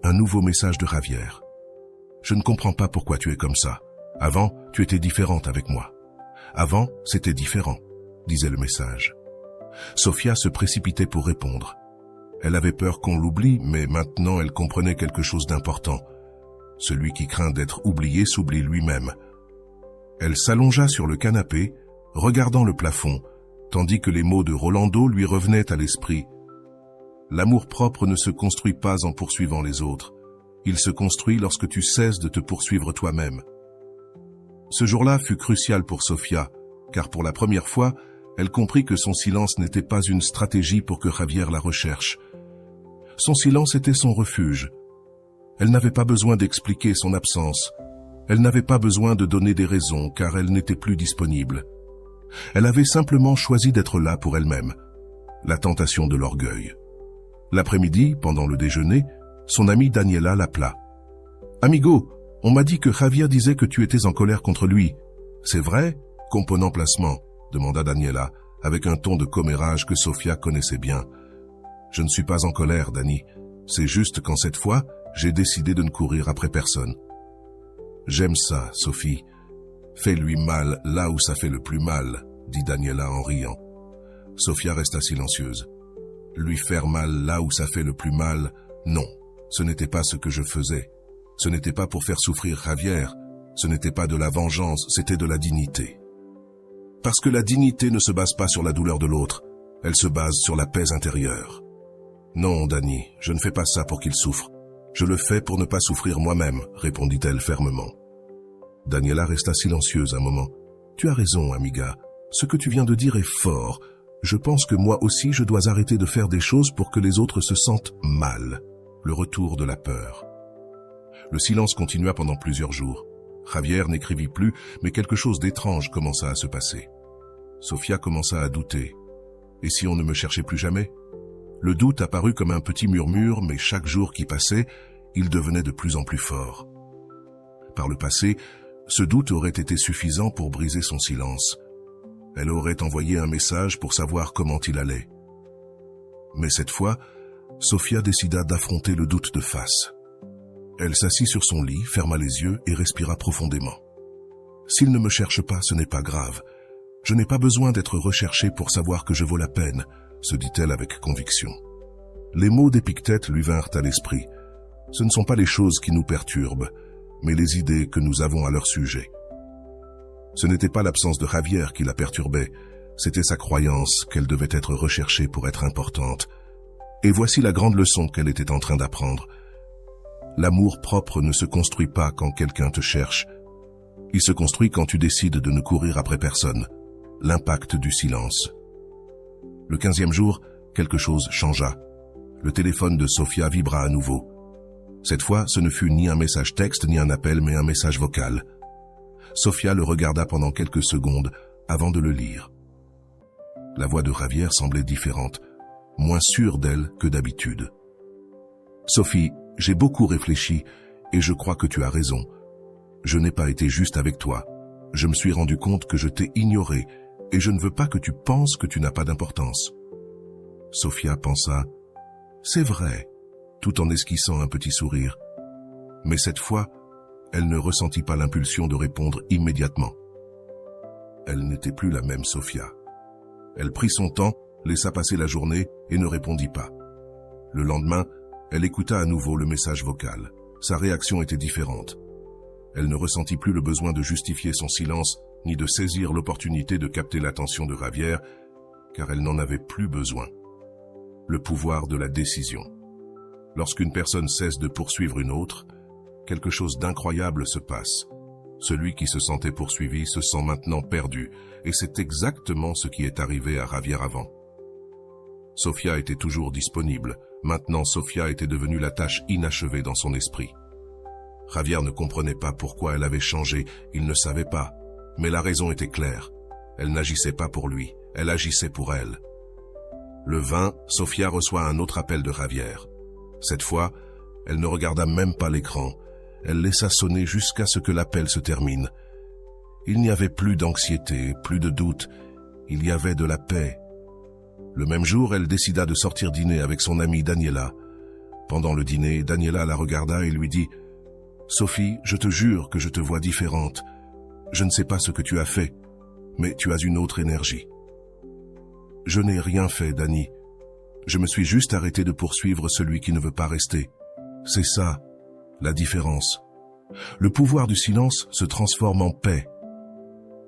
Un nouveau message de Javier. « Je ne comprends pas pourquoi tu es comme ça. Avant, tu étais différente avec moi. Avant, c'était différent, » disait le message. Sofia se précipitait pour répondre. Elle avait peur qu'on l'oublie, mais maintenant elle comprenait quelque chose d'important. Celui qui craint d'être oublié s'oublie lui-même. Elle s'allongea sur le canapé, regardant le plafond, tandis que les mots de Rolando lui revenaient à l'esprit. L'amour-propre ne se construit pas en poursuivant les autres. Il se construit lorsque tu cesses de te poursuivre toi-même. Ce jour-là fut crucial pour Sofia, car pour la première fois, elle comprit que son silence n'était pas une stratégie pour que Javier la recherche. Son silence était son refuge. Elle n'avait pas besoin d'expliquer son absence. Elle n'avait pas besoin de donner des raisons, car elle n'était plus disponible. Elle avait simplement choisi d'être là pour elle-même. La tentation de l'orgueil. L'après-midi, pendant le déjeuner, son amie Daniela l'appela. « Amigo, on m'a dit que Javier disait que tu étais en colère contre lui. C'est vrai ? Component placement, demanda Daniela, avec un ton de commérage que Sofia connaissait bien. Je ne suis pas en colère, Dani. C'est juste qu'en cette fois, j'ai décidé de ne courir après personne. J'aime ça, Sophie. Fais-lui mal là où ça fait le plus mal, dit Daniela en riant. Sofia resta silencieuse. Lui faire mal là où ça fait le plus mal, non, ce n'était pas ce que je faisais. Ce n'était pas pour faire souffrir Javier. Ce n'était pas de la vengeance, c'était de la dignité. Parce que la dignité ne se base pas sur la douleur de l'autre, elle se base sur la paix intérieure. Non, Dani, je ne fais pas ça pour qu'il souffre. Je le fais pour ne pas souffrir moi-même, répondit-elle fermement. Daniela resta silencieuse un moment. Tu as raison, amiga. Ce que tu viens de dire est fort. Je pense que moi aussi je dois arrêter de faire des choses pour que les autres se sentent mal. Le retour de la peur. Le silence continua pendant plusieurs jours. Javier n'écrivit plus, mais quelque chose d'étrange commença à se passer. Sofia commença à douter. Et si on ne me cherchait plus jamais? Le doute apparut comme un petit murmure, mais chaque jour qui passait, il devenait de plus en plus fort. Par le passé, ce doute aurait été suffisant pour briser son silence. Elle aurait envoyé un message pour savoir comment il allait. Mais cette fois, Sofia décida d'affronter le doute de face. Elle s'assit sur son lit, ferma les yeux et respira profondément. « S'il ne me cherche pas, ce n'est pas grave. Je n'ai pas besoin d'être recherchée pour savoir que je vaux la peine, » se dit-elle avec conviction. Les mots d'Épictète lui vinrent à l'esprit. Ce ne sont pas les choses qui nous perturbent, mais les idées que nous avons à leur sujet. Ce n'était pas l'absence de Javier qui la perturbait, c'était sa croyance qu'elle devait être recherchée pour être importante. Et voici la grande leçon qu'elle était en train d'apprendre. L'amour propre ne se construit pas quand quelqu'un te cherche. Il se construit quand tu décides de ne courir après personne. L'impact du silence. Le 15e jour, quelque chose changea. Le téléphone de Sofia vibra à nouveau. Cette fois, ce ne fut ni un message texte ni un appel, mais un message vocal. Sofia le regarda pendant quelques secondes avant de le lire. La voix de Javier semblait différente, moins sûre d'elle que d'habitude. « Sophie, j'ai beaucoup réfléchi et je crois que tu as raison. Je n'ai pas été juste avec toi. Je me suis rendu compte que je t'ai ignoré et je ne veux pas que tu penses que tu n'as pas d'importance. » Sofia pensa « C'est vrai », tout en esquissant un petit sourire. Mais cette fois, elle ne ressentit pas l'impulsion de répondre immédiatement. Elle n'était plus la même Sofia. Elle prit son temps, laissa passer la journée et ne répondit pas. Le lendemain, elle écouta à nouveau le message vocal. Sa réaction était différente. Elle ne ressentit plus le besoin de justifier son silence, ni de saisir l'opportunité de capter l'attention de Javier, car elle n'en avait plus besoin. Le pouvoir de la décision. Lorsqu'une personne cesse de poursuivre une autre, quelque chose d'incroyable se passe. Celui qui se sentait poursuivi se sent maintenant perdu, et c'est exactement ce qui est arrivé à Javier avant. Sofia était toujours disponible. Maintenant, Sofia était devenue la tâche inachevée dans son esprit. Javier ne comprenait pas pourquoi elle avait changé, il ne savait pas. Mais la raison était claire. Elle n'agissait pas pour lui, elle agissait pour elle. Le 20, Sofia reçoit un autre appel de Javier. Cette fois, elle ne regarda même pas l'écran. Elle laissa sonner jusqu'à ce que l'appel se termine. Il n'y avait plus d'anxiété, plus de doute. Il y avait de la paix. Le même jour, elle décida de sortir dîner avec son amie Daniela. Pendant le dîner, Daniela la regarda et lui dit « Sophie, je te jure que je te vois différente. Je ne sais pas ce que tu as fait, mais tu as une autre énergie. » « Je n'ai rien fait, Dani. Je me suis juste arrêté de poursuivre celui qui ne veut pas rester. C'est ça, la différence. Le pouvoir du silence se transforme en paix. »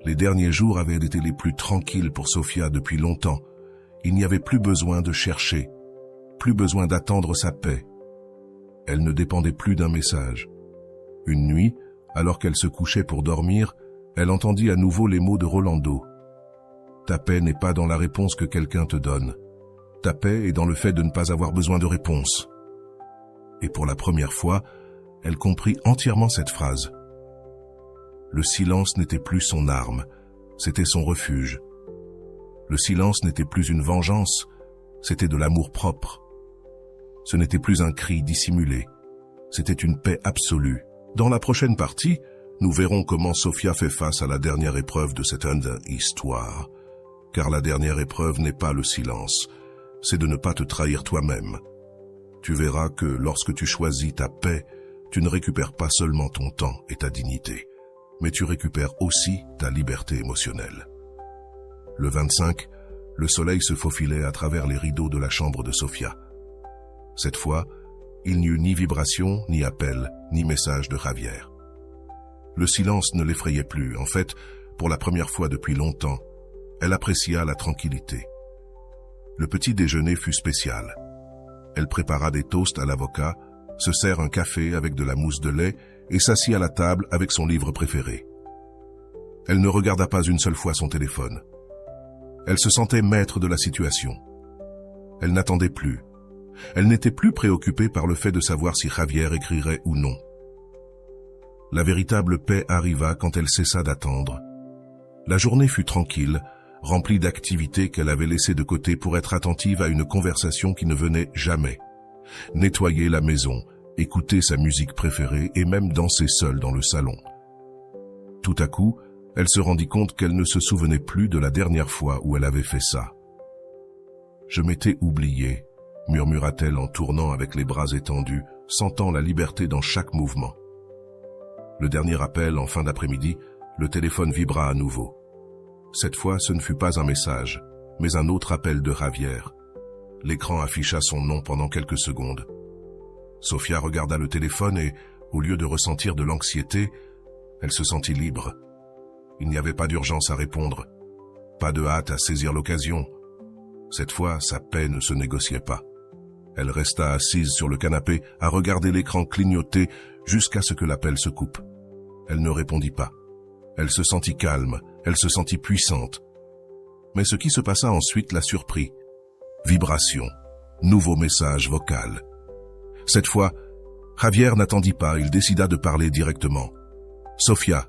Les derniers jours avaient été les plus tranquilles pour Sofia depuis longtemps. Il n'y avait plus besoin de chercher, plus besoin d'attendre sa paix. Elle ne dépendait plus d'un message. Une nuit, alors qu'elle se couchait pour dormir, elle entendit à nouveau les mots de Rolando. Ta paix n'est pas dans la réponse que quelqu'un te donne. Ta paix est dans le fait de ne pas avoir besoin de réponse. Et pour la première fois, elle comprit entièrement cette phrase. Le silence n'était plus son arme, c'était son refuge. Le silence n'était plus une vengeance, c'était de l'amour propre. Ce n'était plus un cri dissimulé, c'était une paix absolue. Dans la prochaine partie, nous verrons comment Sofia fait face à la dernière épreuve de cette histoire. Car la dernière épreuve n'est pas le silence, c'est de ne pas te trahir toi-même. Tu verras que lorsque tu choisis ta paix, tu ne récupères pas seulement ton temps et ta dignité, mais tu récupères aussi ta liberté émotionnelle. Le 25, le soleil se faufilait à travers les rideaux de la chambre de Sofia. Cette fois, il n'y eut ni vibration, ni appel, ni message de Javier. Le silence ne l'effrayait plus. En fait, pour la première fois depuis longtemps, elle apprécia la tranquillité. Le petit déjeuner fut spécial. Elle prépara des toasts à l'avocat, se sert un café avec de la mousse de lait et s'assit à la table avec son livre préféré. Elle ne regarda pas une seule fois son téléphone. Elle se sentait maître de la situation. Elle n'attendait plus. Elle n'était plus préoccupée par le fait de savoir si Javier écrirait ou non. La véritable paix arriva quand elle cessa d'attendre. La journée fut tranquille, remplie d'activités qu'elle avait laissées de côté pour être attentive à une conversation qui ne venait jamais. Nettoyer la maison, écouter sa musique préférée et même danser seule dans le salon. Tout à coup, elle se rendit compte qu'elle ne se souvenait plus de la dernière fois où elle avait fait ça. « Je m'étais oubliée », murmura-t-elle en tournant avec les bras étendus, sentant la liberté dans chaque mouvement. Le dernier appel en fin d'après-midi, le téléphone vibra à nouveau. Cette fois, ce ne fut pas un message, mais un autre appel de Javier. L'écran afficha son nom pendant quelques secondes. Sofia regarda le téléphone et, au lieu de ressentir de l'anxiété, elle se sentit libre. Il n'y avait pas d'urgence à répondre, pas de hâte à saisir l'occasion. Cette fois, sa paix ne se négociait pas. Elle resta assise sur le canapé à regarder l'écran clignoter jusqu'à ce que l'appel se coupe. Elle ne répondit pas. Elle se sentit calme, elle se sentit puissante. Mais ce qui se passa ensuite la surprit. Vibration, nouveau message vocal. Cette fois, Javier n'attendit pas, il décida de parler directement. « Sofia,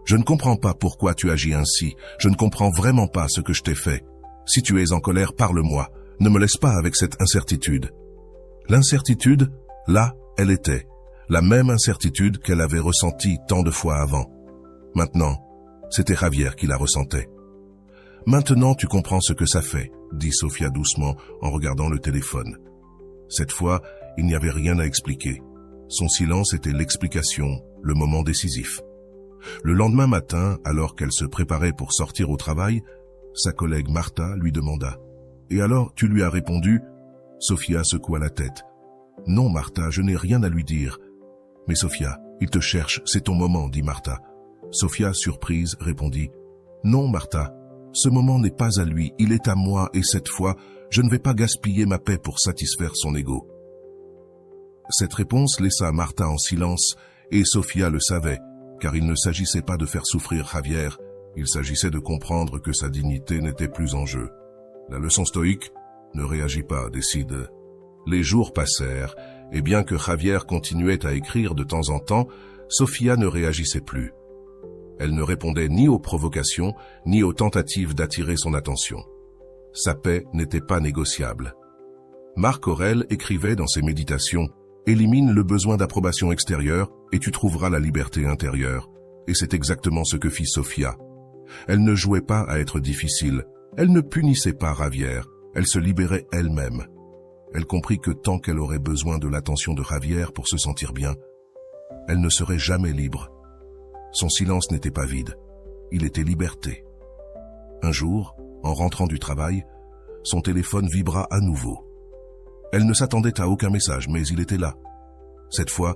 je ne comprends pas pourquoi tu agis ainsi, je ne comprends vraiment pas ce que je t'ai fait. Si tu es en colère, parle-moi, ne me laisse pas avec cette incertitude. » L'incertitude, là, elle était, la même incertitude qu'elle avait ressentie tant de fois avant. Maintenant, c'était Javier qui la ressentait. « Maintenant, tu comprends ce que ça fait, » dit Sofia doucement en regardant le téléphone. Cette fois, il n'y avait rien à expliquer. Son silence était l'explication, le moment décisif. Le lendemain matin, alors qu'elle se préparait pour sortir au travail, sa collègue Martha lui demanda « Et alors, tu lui as répondu ?» Sofia secoua la tête. « Non, Martha, je n'ai rien à lui dire. »« Mais Sofia, il te cherche, c'est ton moment, » dit Martha. Sofia, surprise, répondit « Non, Martha, ce moment n'est pas à lui, il est à moi et cette fois, je ne vais pas gaspiller ma paix pour satisfaire son ego. » Cette réponse laissa Martha en silence et Sofia le savait, car il ne s'agissait pas de faire souffrir Javier, il s'agissait de comprendre que sa dignité n'était plus en jeu. La leçon stoïque ne réagit pas, décide. Les jours passèrent, et bien que Javier continuait à écrire de temps en temps, Sofia ne réagissait plus. Elle ne répondait ni aux provocations, ni aux tentatives d'attirer son attention. Sa paix n'était pas négociable. Marc Aurèle écrivait dans ses méditations « Élimine le besoin d'approbation extérieure et tu trouveras la liberté intérieure ». Et c'est exactement ce que fit Sofia. Elle ne jouait pas à être difficile, elle ne punissait pas Javier, elle se libérait elle-même. Elle comprit que tant qu'elle aurait besoin de l'attention de Javier pour se sentir bien, elle ne serait jamais libre. Son silence n'était pas vide, il était liberté. Un jour, en rentrant du travail, son téléphone vibra à nouveau. Elle ne s'attendait à aucun message, mais il était là. Cette fois,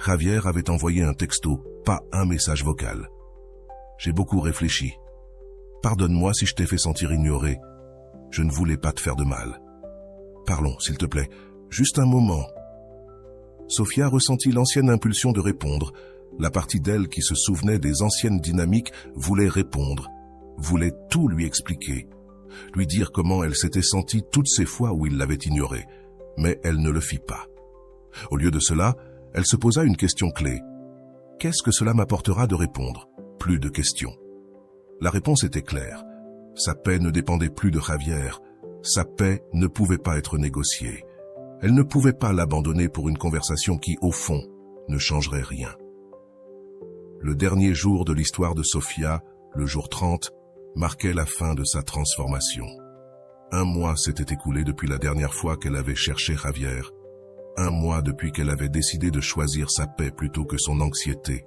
Javier avait envoyé un texto, pas un message vocal. « J'ai beaucoup réfléchi. Pardonne-moi si je t'ai fait sentir ignoré. Je ne voulais pas te faire de mal. Parlons, s'il te plaît, juste un moment. » Sofia ressentit l'ancienne impulsion de répondre. La partie d'elle qui se souvenait des anciennes dynamiques voulait répondre, voulait tout lui expliquer, lui dire comment elle s'était sentie toutes ces fois où il l'avait ignorée. Mais elle ne le fit pas. Au lieu de cela, elle se posa une question clé. Qu'est-ce que cela m'apportera de répondre? Plus de questions. La réponse était claire. Sa paix ne dépendait plus de Javier. Sa paix ne pouvait pas être négociée. Elle ne pouvait pas l'abandonner pour une conversation qui, au fond, ne changerait rien. Le dernier jour de l'histoire de Sofia, le jour 30, marquait la fin de sa transformation. 1 mois s'était écoulé depuis la dernière fois qu'elle avait cherché Javier. 1 mois depuis qu'elle avait décidé de choisir sa paix plutôt que son anxiété.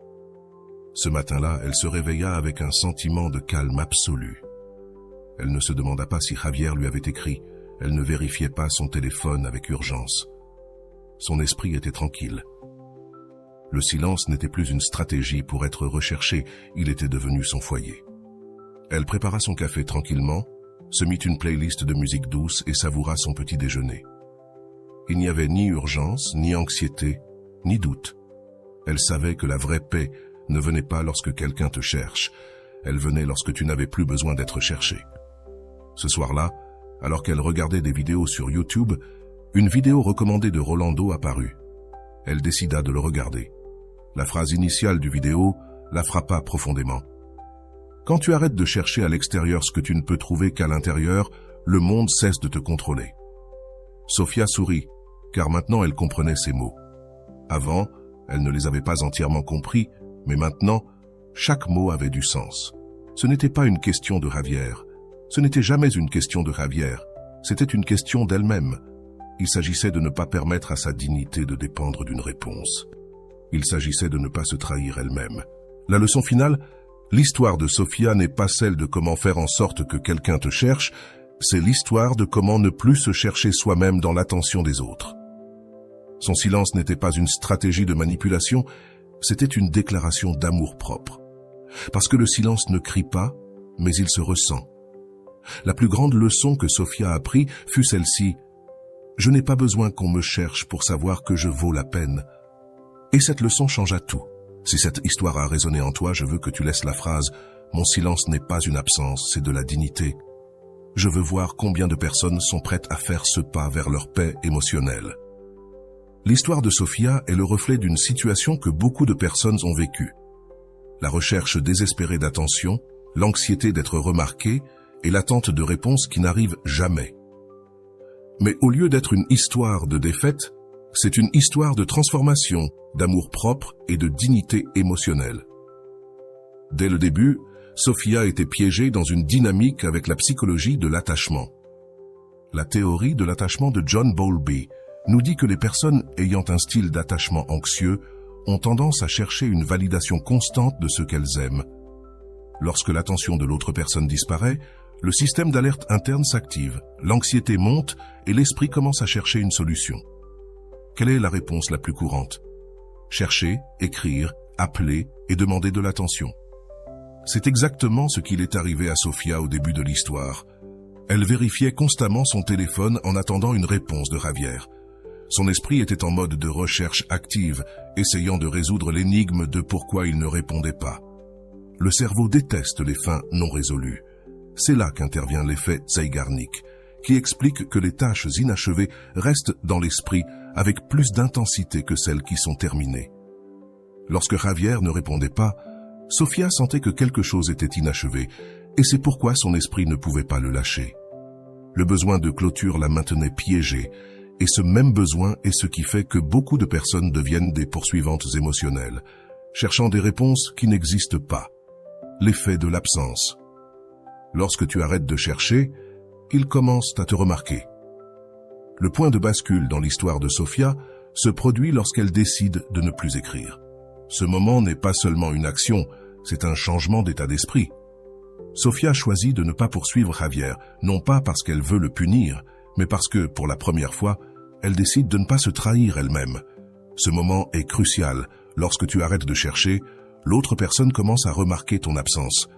Ce matin-là, elle se réveilla avec un sentiment de calme absolu. Elle ne se demanda pas si Javier lui avait écrit, elle ne vérifiait pas son téléphone avec urgence. Son esprit était tranquille. Le silence n'était plus une stratégie pour être recherché, il était devenu son foyer. Elle prépara son café tranquillement, se mit une playlist de musique douce et savoura son petit déjeuner. Il n'y avait ni urgence, ni anxiété, ni doute. Elle savait que la vraie paix ne venait pas lorsque quelqu'un te cherche, elle venait lorsque tu n'avais plus besoin d'être cherché. Ce soir-là, alors qu'elle regardait des vidéos sur YouTube, une vidéo recommandée de Rolando apparut. Elle décida de le regarder. La phrase initiale du vidéo la frappa profondément. Quand tu arrêtes de chercher à l'extérieur ce que tu ne peux trouver qu'à l'intérieur, le monde cesse de te contrôler. Sofia sourit, car maintenant elle comprenait ces mots. Avant, elle ne les avait pas entièrement compris, mais maintenant, chaque mot avait du sens. Ce n'était pas une question de Javier. Ce n'était jamais une question de Javier. C'était une question d'elle-même. Il s'agissait de ne pas permettre à sa dignité de dépendre d'une réponse. Il s'agissait de ne pas se trahir elle-même. La leçon finale, l'histoire de Sofia n'est pas celle de comment faire en sorte que quelqu'un te cherche, c'est l'histoire de comment ne plus se chercher soi-même dans l'attention des autres. Son silence n'était pas une stratégie de manipulation, c'était une déclaration d'amour-propre. Parce que le silence ne crie pas, mais il se ressent. La plus grande leçon que Sofia a appris fut celle-ci. Je n'ai pas besoin qu'on me cherche pour savoir que je vaux la peine. Et cette leçon changea tout. Si cette histoire a résonné en toi, je veux que tu laisses la phrase « Mon silence n'est pas une absence, c'est de la dignité ». Je veux voir combien de personnes sont prêtes à faire ce pas vers leur paix émotionnelle. L'histoire de Sofia est le reflet d'une situation que beaucoup de personnes ont vécue. La recherche désespérée d'attention, l'anxiété d'être remarqué et l'attente de réponses qui n'arrivent jamais. Mais au lieu d'être une histoire de défaite, c'est une histoire de transformation, d'amour propre et de dignité émotionnelle. Dès le début, Sofia était piégée dans une dynamique avec la psychologie de l'attachement. La théorie de l'attachement de John Bowlby nous dit que les personnes ayant un style d'attachement anxieux ont tendance à chercher une validation constante de ce qu'elles aiment. Lorsque l'attention de l'autre personne disparaît, le système d'alerte interne s'active, l'anxiété monte et l'esprit commence à chercher une solution. Quelle est la réponse la plus courante? Chercher, écrire, appeler et demander de l'attention. C'est exactement ce qu'il est arrivé à Sofia au début de l'histoire. Elle vérifiait constamment son téléphone en attendant une réponse de Javier. Son esprit était en mode de recherche active, essayant de résoudre l'énigme de pourquoi il ne répondait pas. Le cerveau déteste les fins non résolues. C'est là qu'intervient l'effet Zeigarnik, qui explique que les tâches inachevées restent dans l'esprit avec plus d'intensité que celles qui sont terminées. Lorsque Javier ne répondait pas, Sofia sentait que quelque chose était inachevé, et c'est pourquoi son esprit ne pouvait pas le lâcher. Le besoin de clôture la maintenait piégée, et ce même besoin est ce qui fait que beaucoup de personnes deviennent des poursuivantes émotionnelles, cherchant des réponses qui n'existent pas. L'effet de l'absence. Lorsque tu arrêtes de chercher, ils commencent à te remarquer. Le point de bascule dans l'histoire de Sofia se produit lorsqu'elle décide de ne plus écrire. Ce moment n'est pas seulement une action, c'est un changement d'état d'esprit. Sofia choisit de ne pas poursuivre Javier, non pas parce qu'elle veut le punir, mais parce que, pour la première fois, elle décide de ne pas se trahir elle-même. Ce moment est crucial. Lorsque tu arrêtes de chercher, l'autre personne commence à remarquer ton absence.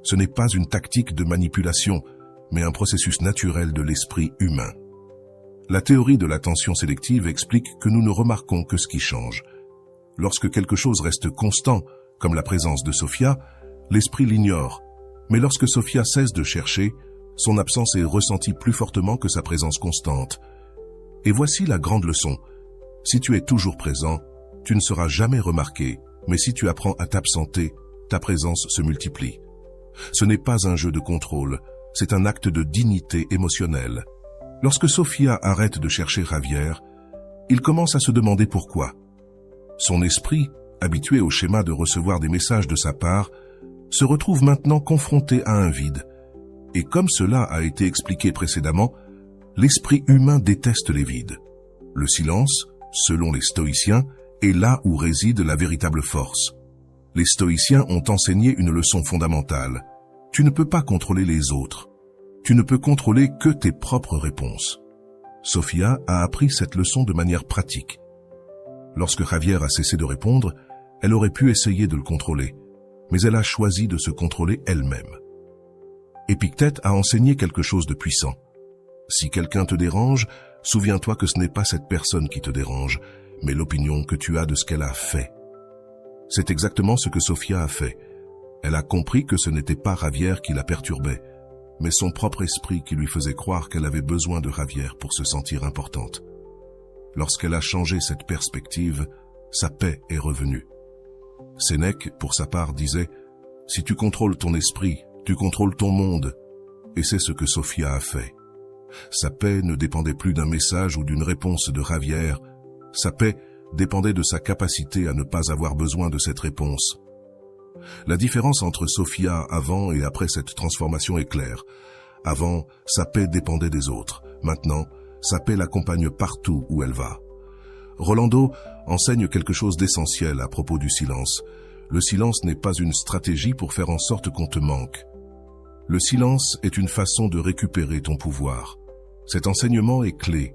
Ce n'est pas une tactique de manipulation, mais un processus naturel de l'esprit humain. La théorie de l'attention sélective explique que nous ne remarquons que ce qui change. Lorsque quelque chose reste constant, comme la présence de Sofia, l'esprit l'ignore. Mais lorsque Sofia cesse de chercher, son absence est ressentie plus fortement que sa présence constante. Et voici la grande leçon. Si tu es toujours présent, tu ne seras jamais remarqué, mais si tu apprends à t'absenter, ta présence se multiplie. Ce n'est pas un jeu de contrôle, c'est un acte de dignité émotionnelle. Lorsque Sofia arrête de chercher Javier, il commence à se demander pourquoi. Son esprit, habitué au schéma de recevoir des messages de sa part, se retrouve maintenant confronté à un vide. Et comme cela a été expliqué précédemment, l'esprit humain déteste les vides. Le silence, selon les stoïciens, est là où réside la véritable force. Les stoïciens ont enseigné une leçon fondamentale. Tu ne peux pas contrôler les autres. Tu ne peux contrôler que tes propres réponses. Sofia a appris cette leçon de manière pratique. Lorsque Javier a cessé de répondre, elle aurait pu essayer de le contrôler, mais elle a choisi de se contrôler elle-même. Épictète a enseigné quelque chose de puissant. Si quelqu'un te dérange, souviens-toi que ce n'est pas cette personne qui te dérange, mais l'opinion que tu as de ce qu'elle a fait. C'est exactement ce que Sofia a fait. Elle a compris que ce n'était pas Javier qui la perturbait, mais son propre esprit qui lui faisait croire qu'elle avait besoin de Javier pour se sentir importante. Lorsqu'elle a changé cette perspective, sa paix est revenue. Sénèque, pour sa part, disait « Si tu contrôles ton esprit, tu contrôles ton monde. » Et c'est ce que Sofia a fait. Sa paix ne dépendait plus d'un message ou d'une réponse de Javier. Sa paix dépendait de sa capacité à ne pas avoir besoin de cette réponse. La différence entre Sofia avant et après cette transformation est claire. Avant, sa paix dépendait des autres. Maintenant, sa paix l'accompagne partout où elle va. Rolando enseigne quelque chose d'essentiel à propos du silence. Le silence n'est pas une stratégie pour faire en sorte qu'on te manque. Le silence est une façon de récupérer ton pouvoir. Cet enseignement est clé.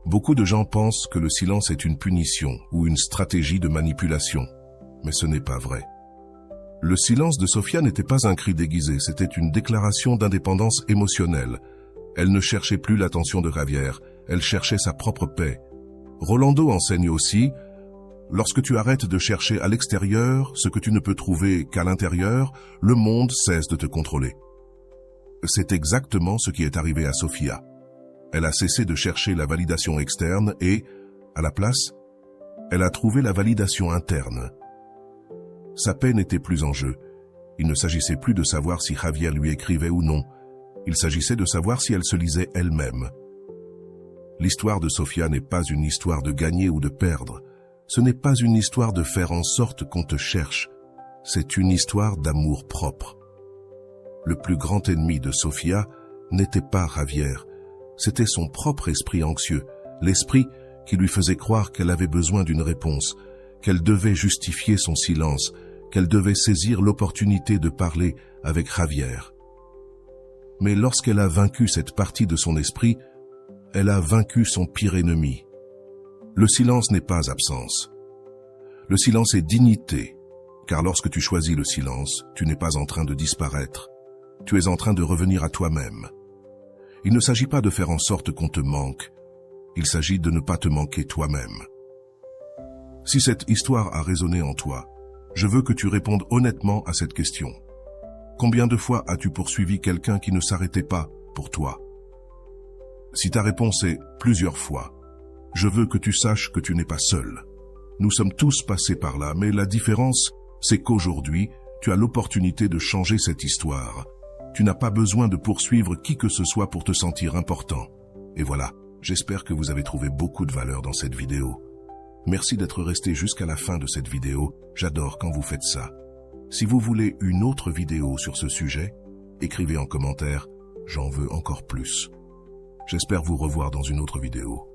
Beaucoup de gens pensent que le silence est une punition ou une stratégie de manipulation, mais ce n'est pas vrai. Le silence de Sofia n'était pas un cri déguisé, c'était une déclaration d'indépendance émotionnelle. Elle ne cherchait plus l'attention de Javier, elle cherchait sa propre paix. Rolando enseigne aussi, lorsque tu arrêtes de chercher à l'extérieur ce que tu ne peux trouver qu'à l'intérieur, le monde cesse de te contrôler. C'est exactement ce qui est arrivé à Sofia. Elle a cessé de chercher la validation externe et, À la place, elle a trouvé la validation interne. Sa paix n'était plus en jeu. Il ne s'agissait plus de savoir si Javier lui écrivait ou non. Il s'agissait de savoir si elle se lisait elle-même. L'histoire de Sofia n'est pas une histoire de gagner ou de perdre. Ce n'est pas une histoire de faire en sorte qu'on te cherche. C'est une histoire d'amour propre. Le plus grand ennemi de Sofia n'était pas Javier. C'était son propre esprit anxieux, l'esprit qui lui faisait croire qu'elle avait besoin d'une réponse, qu'elle devait justifier son silence, qu'elle devait saisir l'opportunité de parler avec Javier. Mais lorsqu'elle a vaincu cette partie de son esprit, elle a vaincu son pire ennemi. Le silence n'est pas absence. Le silence est dignité, car lorsque tu choisis le silence, tu n'es pas en train de disparaître. Tu es en train de revenir à toi-même. Il ne s'agit pas de faire en sorte qu'on te manque. Il s'agit de ne pas te manquer toi-même. Si cette histoire a résonné en toi, je veux que tu répondes honnêtement à cette question. Combien de fois as-tu poursuivi quelqu'un qui ne s'arrêtait pas pour toi? Si ta réponse est plusieurs fois, je veux que tu saches que tu n'es pas seul. Nous sommes tous passés par là, mais la différence, c'est qu'aujourd'hui, tu as l'opportunité de changer cette histoire. Tu n'as pas besoin de poursuivre qui que ce soit pour te sentir important. Et voilà, j'espère que vous avez trouvé beaucoup de valeur dans cette vidéo. Merci d'être resté jusqu'à la fin de cette vidéo, j'adore quand vous faites ça. Si vous voulez une autre vidéo sur ce sujet, écrivez en commentaire, j'en veux encore plus. J'espère vous revoir dans une autre vidéo.